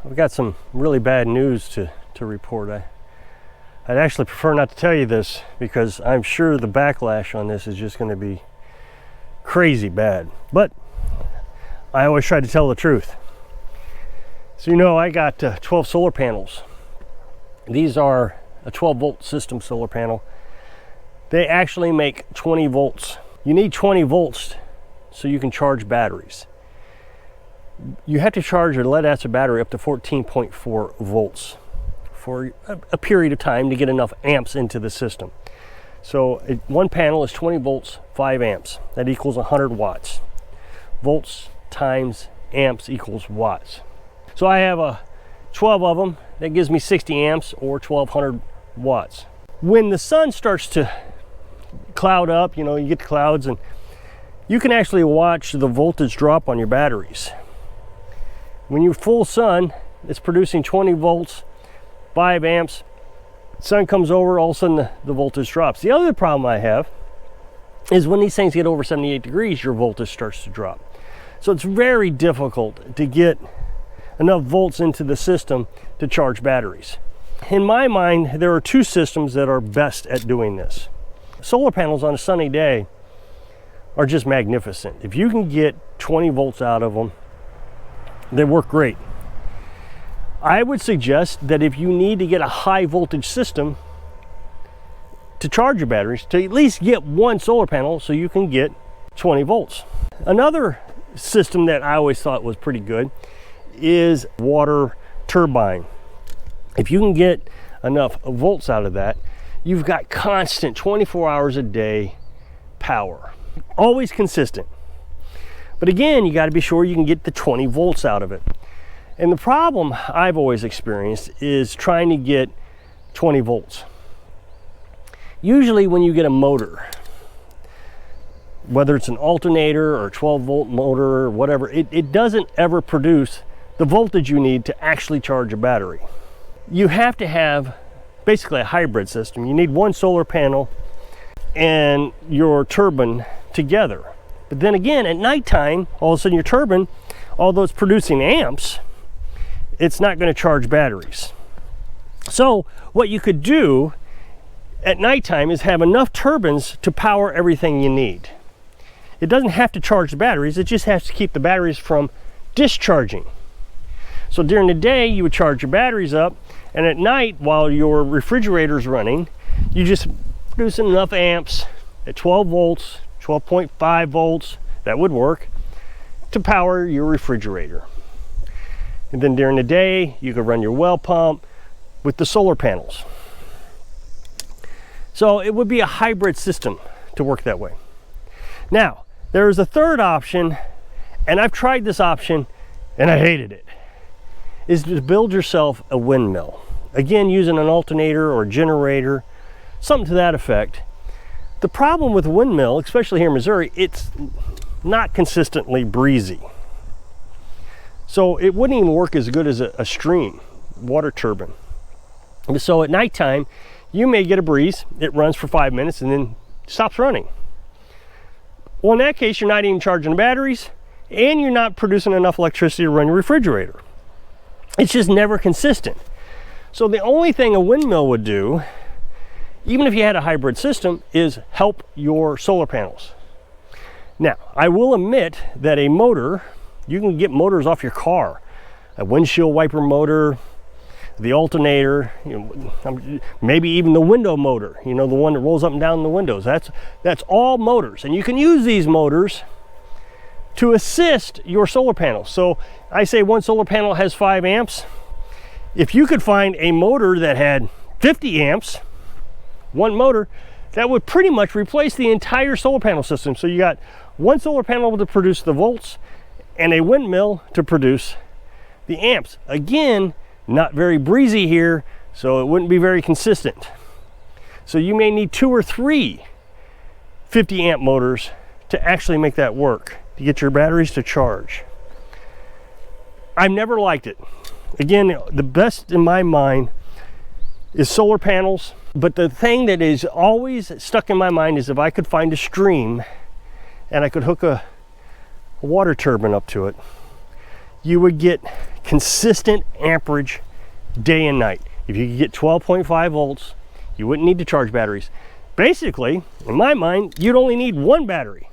I've got some really bad news to report. I'd actually prefer not to tell you this because I'm sure the backlash on this is just going to be crazy bad. But I always try to tell the truth. So you know, I got 12 solar panels. These are a 12-volt system solar panel. They actually make 20 volts. You need 20 volts so you can charge batteries. You have to charge a lead-acid battery up to 14.4 volts for a period of time to get enough amps into the system. So one panel is 20 volts, 5 amps. That equals 100 watts. Volts times amps equals watts. So I have 12 of them. That gives me 60 amps or 1200 watts. When the sun starts to cloud up, you know, you get the clouds, and you can actually watch the voltage drop on your batteries. When you're full sun, it's producing 20 volts, 5 amps. Sun comes over, all of a sudden the voltage drops. The other problem I have is when these things get over 78 degrees, your voltage starts to drop. So it's very difficult to get enough volts into the system to charge batteries. In my mind, there are two systems that are best at doing this. Solar panels on a sunny day are just magnificent. If you can get 20 volts out of them, they work great. I would suggest that if you need to get a high voltage system to charge your batteries, to at least get one solar panel so you can get 20 volts. Another system that I always thought was pretty good is water turbine. If you can get enough volts out of that, you've got constant 24 hours a day power. Always consistent. But again, you got to be sure you can get the 20 volts out of it. And the problem I've always experienced is trying to get 20 volts. Usually when you get a motor, whether it's an alternator or a 12-volt motor or whatever, it doesn't ever produce the voltage you need to actually charge a battery. You have to have basically a hybrid system. You need one solar panel and your turbine together. But then again, at nighttime, all of a sudden your turbine, although it's producing amps, it's not going to charge batteries. So what you could do at nighttime is have enough turbines to power everything you need. It doesn't have to charge the batteries, it just has to keep the batteries from discharging. So during the day, you would charge your batteries up, and at night, while your refrigerator's running, you just produce enough amps at 12 volts, 12.5 volts, that would work, to power your refrigerator. And then during the day, you could run your well pump with the solar panels. So it would be a hybrid system to work that way. Now, there is a third option, and I've tried this option and I hated it, is to build yourself a windmill. Again, using an alternator or a generator, something to that effect. The problem with a windmill, especially here in Missouri, it's not consistently breezy. So it wouldn't even work as good as a stream water turbine. So at nighttime, you may get a breeze, it runs for 5 minutes and then stops running. Well, in that case, you're not even charging the batteries and you're not producing enough electricity to run your refrigerator. It's just never consistent. So the only thing a windmill would do, even if you had a hybrid system, is help your solar panels. Now, I will admit that a motor, you can get motors off your car. A windshield wiper motor, the alternator, maybe even the window motor, the one that rolls up and down the windows. That's all motors. And you can use these motors to assist your solar panels. So I say one solar panel has 5 amps. If you could find a motor that had 50 amps, one motor, that would pretty much replace the entire solar panel system. So you got one solar panel to produce the volts and a windmill to produce the amps. Again, not very breezy here, so it wouldn't be very consistent. So you may need 2 or 3 50 amp motors to actually make that work, to get your batteries to charge. I've never liked it. Again, the best in my mind is solar panels, but the thing that is always stuck in my mind is if I could find a stream and I could hook a water turbine up to it, you would get consistent amperage day and night. If you could get 12.5 volts, you wouldn't need to charge batteries. Basically, in my mind, you'd only need one battery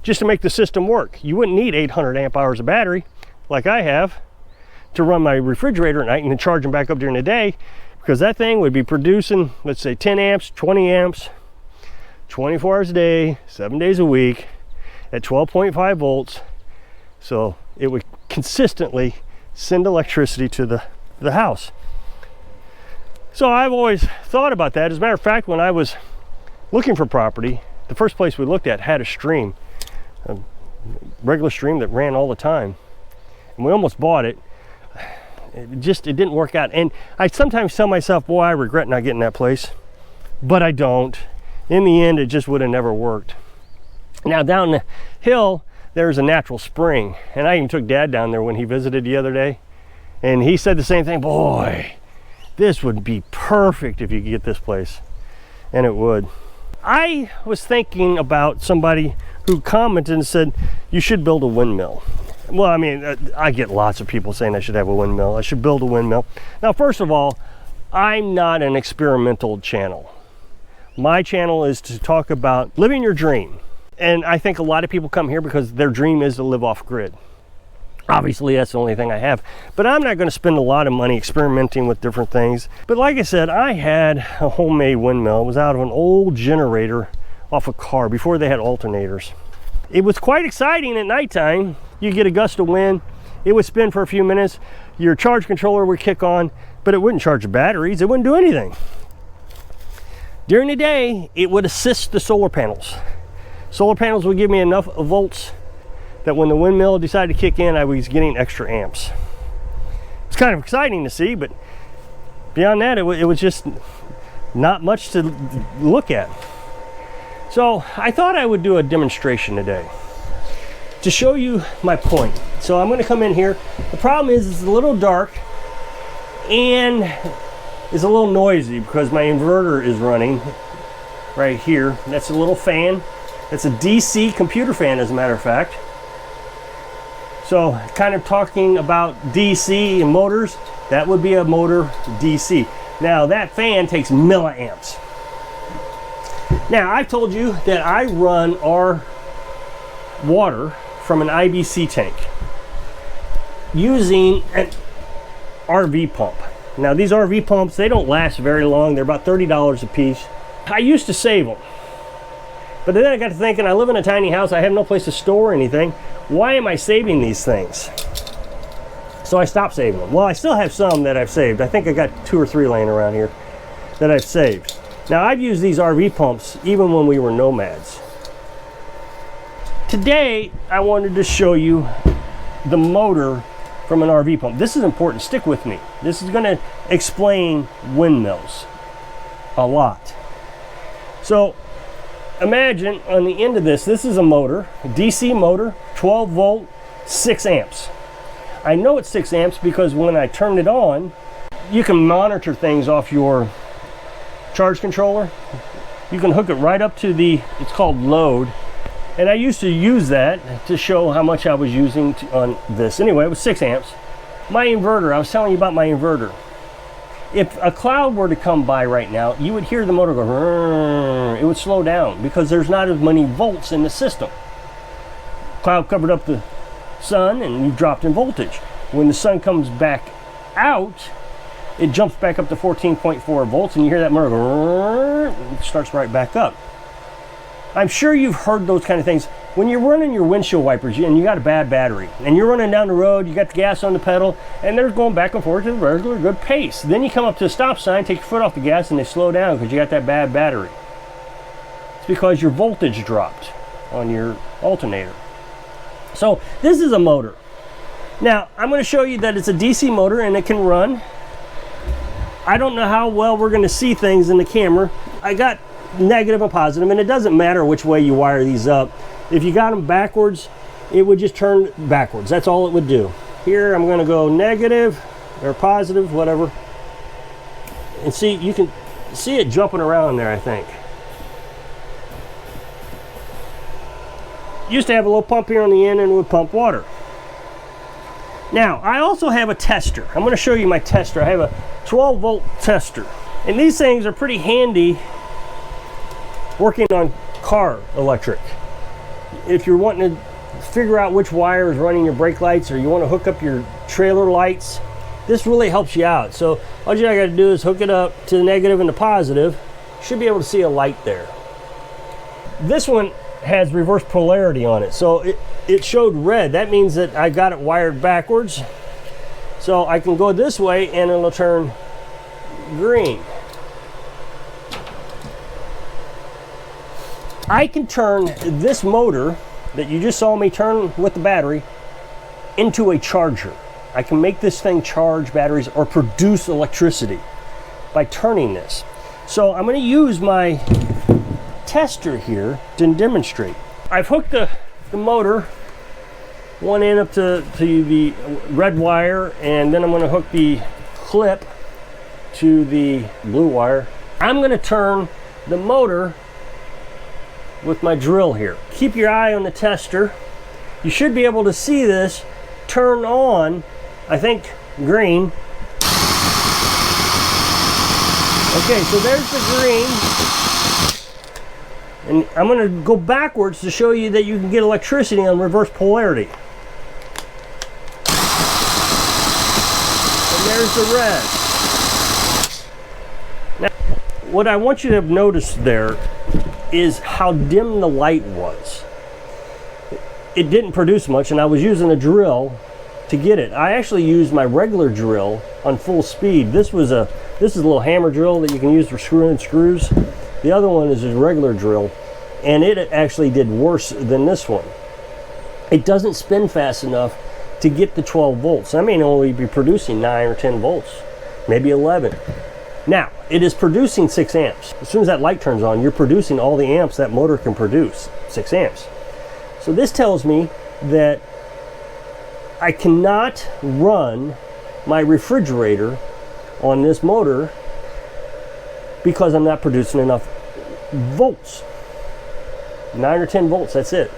just to make the system work. You wouldn't need 800 amp hours of battery like I have to run my refrigerator at night and then charge them back up during the day, because that thing would be producing, let's say 10 amps, 20 amps, 24 hours a day, 7 days a week at 12.5 volts. So it would consistently send electricity to the house. So I've always thought about that. As a matter of fact, when I was looking for property, the first place we looked at had a stream, a regular stream that ran all the time, and we almost bought it. It didn't work out, and I sometimes tell myself, boy, I regret not getting that place, but I don't. In the end, it just would have never worked. Now down the hill there's a natural spring, and I even took Dad down there when he visited the other day, and he said the same thing. Boy, this would be perfect if you could get this place. And it would. I was thinking about somebody who commented and said you should build a windmill. Well, I mean, I get lots of people saying I should have a windmill. I should build a windmill. Now, first of all, I'm not an experimental channel. My channel is to talk about living your dream. And I think a lot of people come here because their dream is to live off grid. Obviously, that's the only thing I have. But I'm not going to spend a lot of money experimenting with different things. But like I said, I had a homemade windmill. It was out of an old generator off a car before they had alternators. It was quite exciting at nighttime. You get a gust of wind, it would spin for a few minutes, your charge controller would kick on, but it wouldn't charge the batteries, it wouldn't do anything. During the day, it would assist the solar panels. Solar panels would give me enough volts that when the windmill decided to kick in, I was getting extra amps. It's kind of exciting to see, but beyond that, it was just not much to look at. So I thought I would do a demonstration today to show you my point. So I'm going to come in here. The problem is it's a little dark and it's a little noisy because my inverter is running right here. That's a little fan. It's a DC computer fan, as a matter of fact. So kind of talking about DC and motors, that would be a motor DC. Now that fan takes milliamps. Now I've told you that I run our water from an IBC tank using an RV pump. Now these RV pumps, they don't last very long. They're about $30 a piece. I used to save them, but then I got to thinking, I live in a tiny house, I have no place to store anything. Why am I saving these things? So I stopped saving them. Well, I still have some that I've saved. I think I got 2 or 3 laying around here that I've saved. Now I've used these RV pumps even when we were nomads. Today I wanted to show you the motor from an RV pump. This is important, stick with me. This is going to explain windmills a lot. So imagine on the end of this is a motor, a DC motor, 12 volt, 6 amps. I know it's 6 amps because when I turn it on, you can monitor things off your charge controller. You can hook it right up to it's called load. And I used to use that to show how much I was using on this. Anyway, it was 6 amps. My inverter, I was telling you about my inverter. If a cloud were to come by right now, you would hear the motor go, rrr. It would slow down because there's not as many volts in the system. Cloud covered up the sun and you dropped in voltage. When the sun comes back out, it jumps back up to 14.4 volts and you hear that motor go, rrr, and it starts right back up. I'm sure you've heard those kind of things. When you're running your windshield wipers and you got a bad battery and you're running down the road, you got the gas on the pedal and they're going back and forth at a regular good pace. Then you come up to a stop sign, take your foot off the gas and they slow down because you got that bad battery. It's because your voltage dropped on your alternator. So this is a motor. Now I'm going to show you that it's a DC motor and it can run. I don't know how well we're going to see things in the camera. I got negative and positive, and it doesn't matter which way you wire these up. If you got them backwards, it would just turn backwards. That's all it would do. Here I'm going to go negative or positive, whatever, and see, you can see it jumping around there. I think used to have a little pump here on the end and it would pump water. Now, I also have a tester. I'm going to show you my tester. I have a 12 volt tester. And these things are pretty handy working on car electric. If you're wanting to figure out which wire is running your brake lights, or you want to hook up your trailer lights, this really helps you out. So all you got to do is hook it up to the negative and the positive. You should be able to see a light there. This one has reverse polarity on it, so it showed red. That means that I got it wired backwards. So I can go this way and it'll turn green. I can turn this motor that you just saw me turn with the battery into a charger. I can make this thing charge batteries or produce electricity by turning this. So I'm going to use my tester here to demonstrate. I've hooked the motor one end up to the red wire, and then I'm going to hook the clip to the blue wire. I'm going to turn the motor with my drill here. Keep your eye on the tester. You should be able to see this turn on, I think, green. Okay, so there's the green. And I'm going to go backwards to show you that you can get electricity on reverse polarity. And there's the red. Now, what I want you to have noticed there is how dim the light was. It didn't produce much, and I was using a drill to get it. I actually used my regular drill on full speed. This is a little hammer drill that you can use for screwing screws. The other one is a regular drill, and it actually did worse than this one. It doesn't spin fast enough to get the 12 volts. I may only be producing 9 or 10 volts, maybe 11. Now, it is producing 6 amps. As soon as that light turns on, you're producing all the amps that motor can produce, 6 amps. So this tells me that I cannot run my refrigerator on this motor because I'm not producing enough volts. 9 or 10 volts, that's it.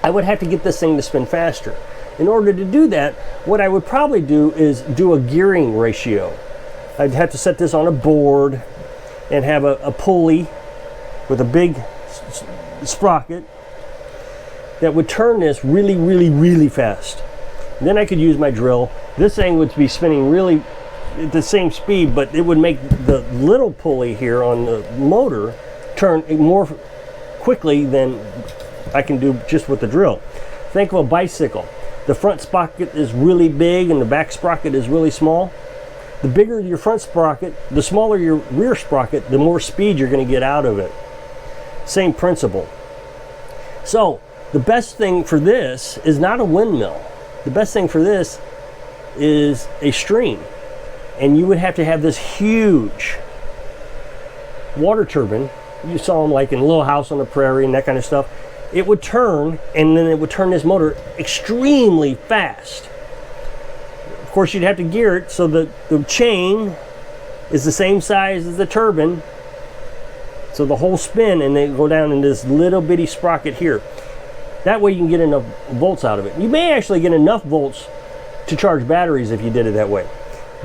I would have to get this thing to spin faster. In order to do that, what I would probably do is do a gearing ratio. I'd have to set this on a board and have a pulley with a big sprocket that would turn this really, really, really fast. And then I could use my drill. This thing would be spinning really at the same speed, but it would make the little pulley here on the motor turn more quickly than I can do just with the drill. Think of a bicycle. The front sprocket is really big and the back sprocket is really small. The bigger your front sprocket, the smaller your rear sprocket, the more speed you're going to get out of it. Same principle. So the best thing for this is not a windmill. The best thing for this is a stream. And you would have to have this huge water turbine. You saw them like in Little House on the Prairie and that kind of stuff. It would turn, and then it would turn this motor extremely fast. Of course, you'd have to gear it so that the chain is the same size as the turbine. So the whole spin, and they go down in this little bitty sprocket here. That way you can get enough volts out of it. You may actually get enough volts to charge batteries if you did it that way.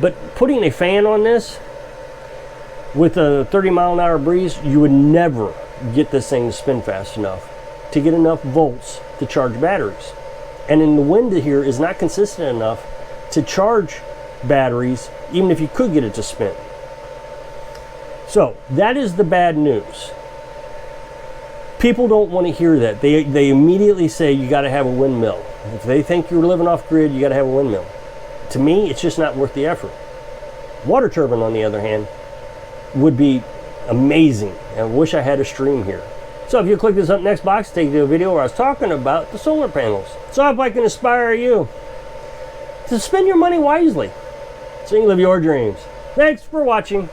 But putting a fan on this with a 30-mile-an-hour breeze, you would never get this thing to spin fast enough to get enough volts to charge batteries. And then the wind here is not consistent enough to charge batteries, even if you could get it to spin. So that is the bad news. People don't want to hear that. They immediately say you got to have a windmill. If they think you're living off grid, you got to have a windmill. To me, it's just not worth the effort. Water turbine, on the other hand, would be amazing. I wish I had a stream here. So if you click this up next box, take you to a video where I was talking about the solar panels. So I hope I can inspire you to spend your money wisely so you can live your dreams. Thanks for watching.